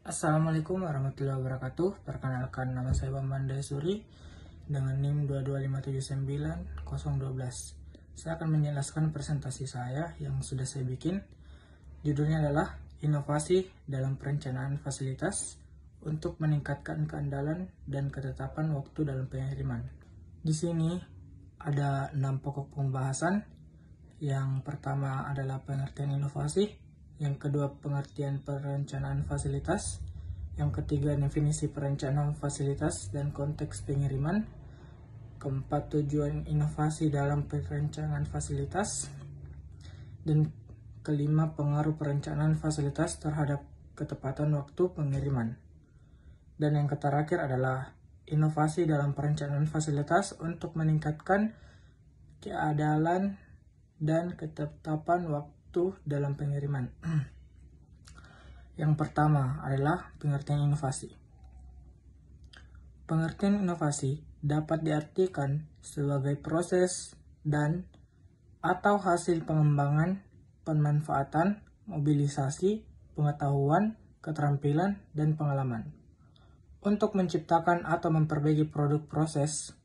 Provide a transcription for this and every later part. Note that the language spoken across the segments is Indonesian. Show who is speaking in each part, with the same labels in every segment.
Speaker 1: Assalamualaikum warahmatullahi wabarakatuh. Perkenalkan, nama saya Bambang Suri dengan NIM 225790012. Saya akan menjelaskan presentasi saya yang sudah saya bikin. Judulnya adalah Inovasi dalam Perencanaan Fasilitas untuk meningkatkan keandalan dan ketetapan waktu dalam pengiriman. Di sini ada 6 pokok pembahasan. Yang pertama adalah pengertian inovasi, yang kedua pengertian perencanaan fasilitas, yang ketiga definisi perencanaan fasilitas dan konteks pengiriman, keempat tujuan inovasi dalam perencanaan fasilitas, dan kelima pengaruh perencanaan fasilitas terhadap ketepatan waktu pengiriman. Dan yang terakhir adalah inovasi dalam perencanaan fasilitas untuk meningkatkan keandalan dan ketetapan waktu dalam pengiriman. Yang pertama adalah pengertian inovasi. Pengertian inovasi dapat diartikan sebagai proses dan atau hasil pengembangan, pemanfaatan, mobilisasi, pengetahuan, keterampilan, dan pengalaman untuk menciptakan atau memperbaiki produk, proses,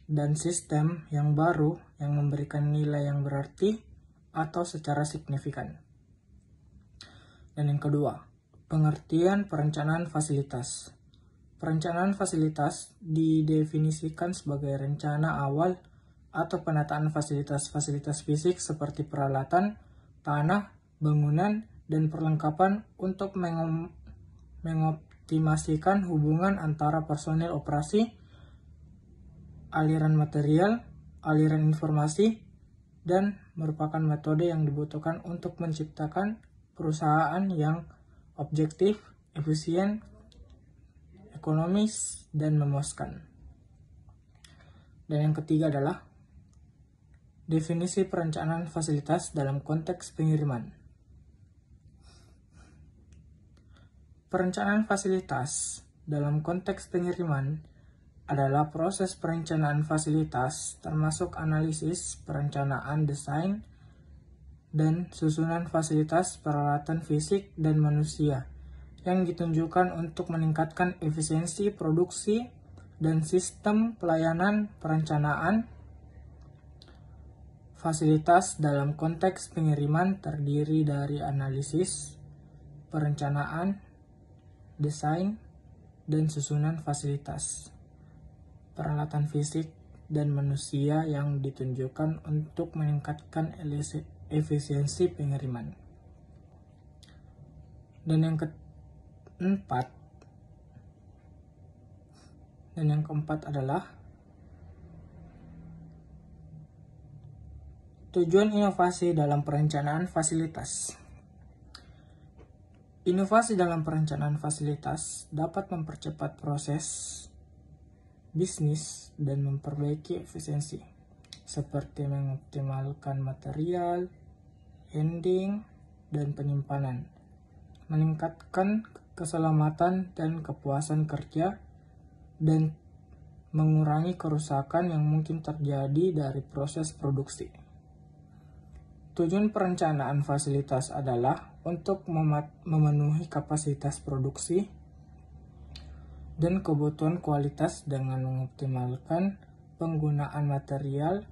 Speaker 1: dan sistem yang baru yang memberikan nilai yang berarti atau secara signifikan. Dan yang kedua, pengertian perencanaan fasilitas. Perencanaan fasilitas didefinisikan sebagai rencana awal atau penataan fasilitas-fasilitas fisik seperti peralatan, tanah, bangunan, dan perlengkapan untuk mengoptimasikan hubungan antara personil operasi, aliran material, aliran informasi, dan merupakan metode yang dibutuhkan untuk menciptakan perusahaan yang objektif, efisien, ekonomis, dan memuaskan. Dan yang ketiga adalah definisi perencanaan fasilitas dalam konteks pengiriman. Perencanaan fasilitas dalam konteks pengiriman adalah proses perencanaan fasilitas termasuk analisis, perencanaan, desain, dan susunan fasilitas, peralatan fisik, dan manusia yang ditunjukkan untuk meningkatkan efisiensi produksi dan sistem pelayanan perencanaan. Fasilitas dalam konteks pengiriman terdiri dari analisis, perencanaan, desain, dan susunan fasilitas, peralatan fisik, dan manusia yang ditunjukkan untuk meningkatkan efisiensi pengiriman. Dan yang keempat adalah tujuan inovasi dalam perencanaan fasilitas. Inovasi dalam perencanaan fasilitas dapat mempercepat proses bisnis dan memperbaiki efisiensi, seperti mengoptimalkan material, handling, dan penyimpanan, meningkatkan keselamatan dan kepuasan kerja, dan mengurangi kerusakan yang mungkin terjadi dari proses produksi. Tujuan perencanaan fasilitas adalah untuk memenuhi kapasitas produksi dan kebutuhan kualitas dengan mengoptimalkan penggunaan material,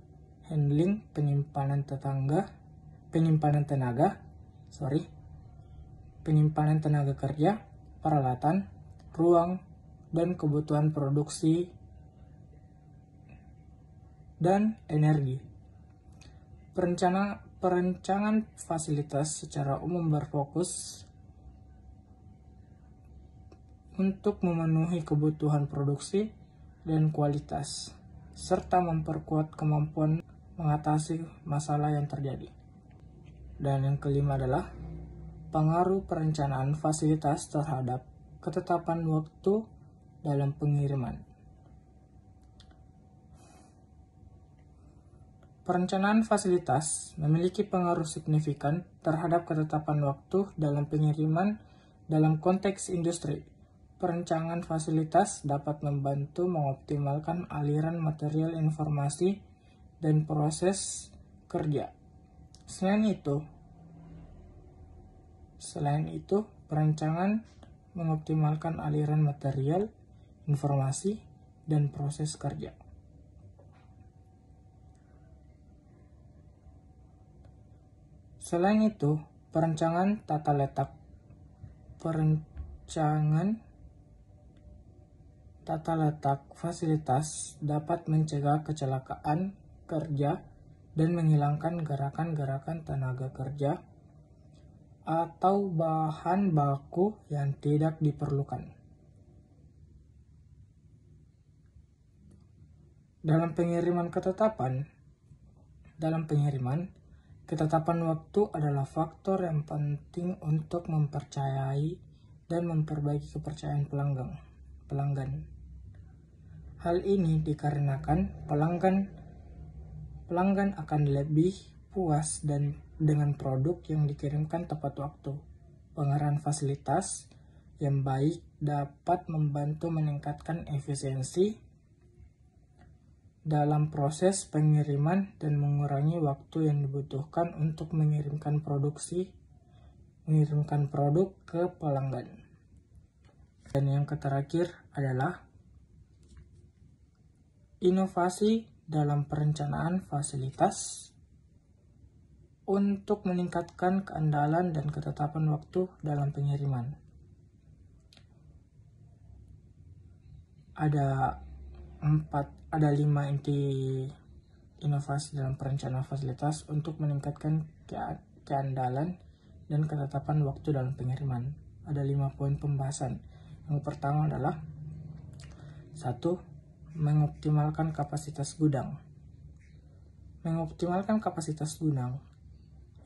Speaker 1: handling, penyimpanan tenaga kerja, peralatan, ruang, dan kebutuhan produksi dan energi. Perencanaan fasilitas secara umum berfokus untuk memenuhi kebutuhan produksi dan kualitas, serta memperkuat kemampuan mengatasi masalah yang terjadi. Dan yang kelima adalah pengaruh perencanaan fasilitas terhadap ketetapan waktu dalam pengiriman. Perencanaan fasilitas memiliki pengaruh signifikan terhadap ketetapan waktu dalam pengiriman dalam konteks industri. Perencanaan fasilitas dapat membantu mengoptimalkan aliran material informasi dan proses kerja. Selain itu, perencanaan mengoptimalkan aliran material, informasi, dan proses kerja. Selain itu, perencanaan tata letak fasilitas dapat mencegah kecelakaan kerja dan menghilangkan gerakan-gerakan tenaga kerja atau bahan baku yang tidak diperlukan. Dalam pengiriman, ketetapan waktu adalah faktor yang penting untuk mempercayai dan memperbaiki kepercayaan pelanggan. Hal ini dikarenakan pelanggan akan lebih puas dengan produk yang dikirimkan tepat waktu. Pengerahan fasilitas yang baik dapat membantu meningkatkan efisiensi dalam proses pengiriman dan mengurangi waktu yang dibutuhkan untuk mengirimkan produk ke pelanggan. Dan yang terakhir adalah inovasi dalam perencanaan fasilitas untuk meningkatkan keandalan dan ketetapan waktu dalam pengiriman. Ada 5 inti inovasi dalam perencanaan fasilitas untuk meningkatkan keandalan dan ketetapan waktu dalam pengiriman. Ada 5 poin pembahasan. Yang pertama adalah 1. Mengoptimalkan kapasitas gudang. Mengoptimalkan kapasitas gudang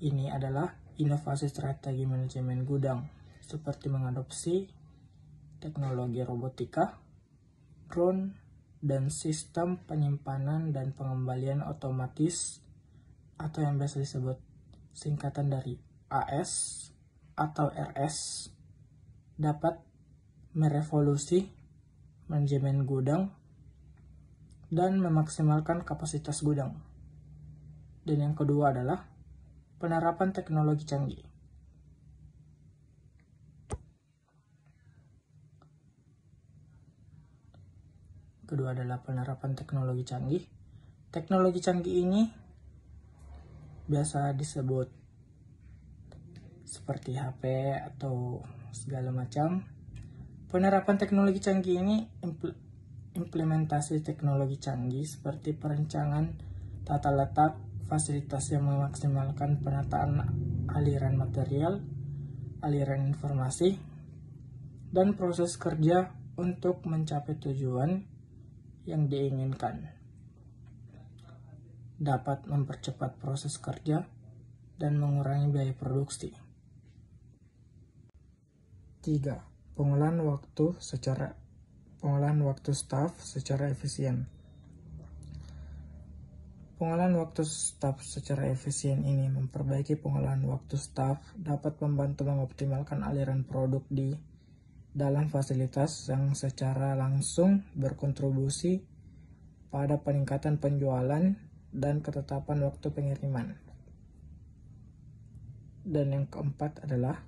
Speaker 1: ini adalah inovasi strategi manajemen gudang seperti mengadopsi teknologi robotika, drone, dan sistem penyimpanan dan pengembalian otomatis atau yang biasa disebut singkatan dari AS atau RS dapat merevolusi manajemen gudang dan memaksimalkan kapasitas gudang. Dan yang kedua adalah penerapan teknologi canggih. Kedua adalah penerapan teknologi canggih. Teknologi canggih ini biasa disebut seperti HP atau segala macam. Penerapan teknologi canggih ini implementasi teknologi canggih seperti perencanaan tata letak fasilitas yang memaksimalkan penataan aliran material, aliran informasi, dan proses kerja untuk mencapai tujuan yang diinginkan, dapat mempercepat proses kerja dan mengurangi biaya produksi. 3. Pengolahan waktu staf secara efisien. Pengolahan waktu staf secara efisien ini memperbaiki pengolahan waktu staf dapat membantu mengoptimalkan aliran produk di dalam fasilitas yang secara langsung berkontribusi pada peningkatan penjualan dan ketetapan waktu pengiriman. Dan yang keempat adalah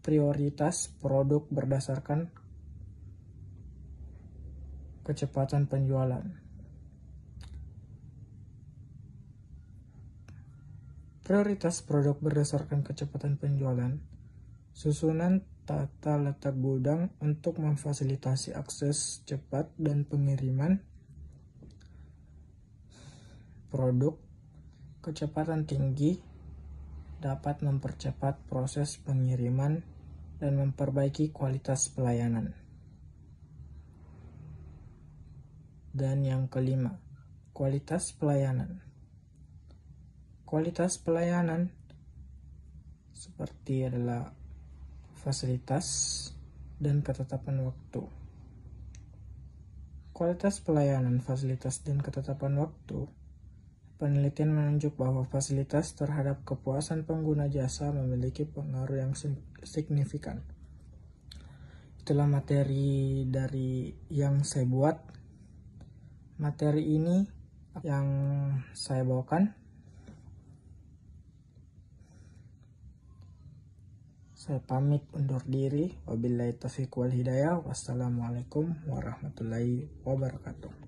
Speaker 1: prioritas produk berdasarkan kecepatan penjualan. Prioritas produk berdasarkan kecepatan penjualan, susunan tata letak gudang untuk memfasilitasi akses cepat dan pengiriman produk. Kecepatan tinggi dapat mempercepat proses pengiriman dan memperbaiki kualitas pelayanan. Dan yang kelima, kualitas pelayanan. Kualitas pelayanan seperti adalah fasilitas dan ketetapan waktu. Kualitas pelayanan, fasilitas, dan ketetapan waktu. Penelitian menunjuk bahwa fasilitas terhadap kepuasan pengguna jasa memiliki pengaruh yang signifikan. Itulah materi dari yang saya buat. Materi ini yang saya bawakan. Saya pamit undur diri. Wabillahi taufiq wal hidayah. Wassalamualaikum warahmatullahi wabarakatuh.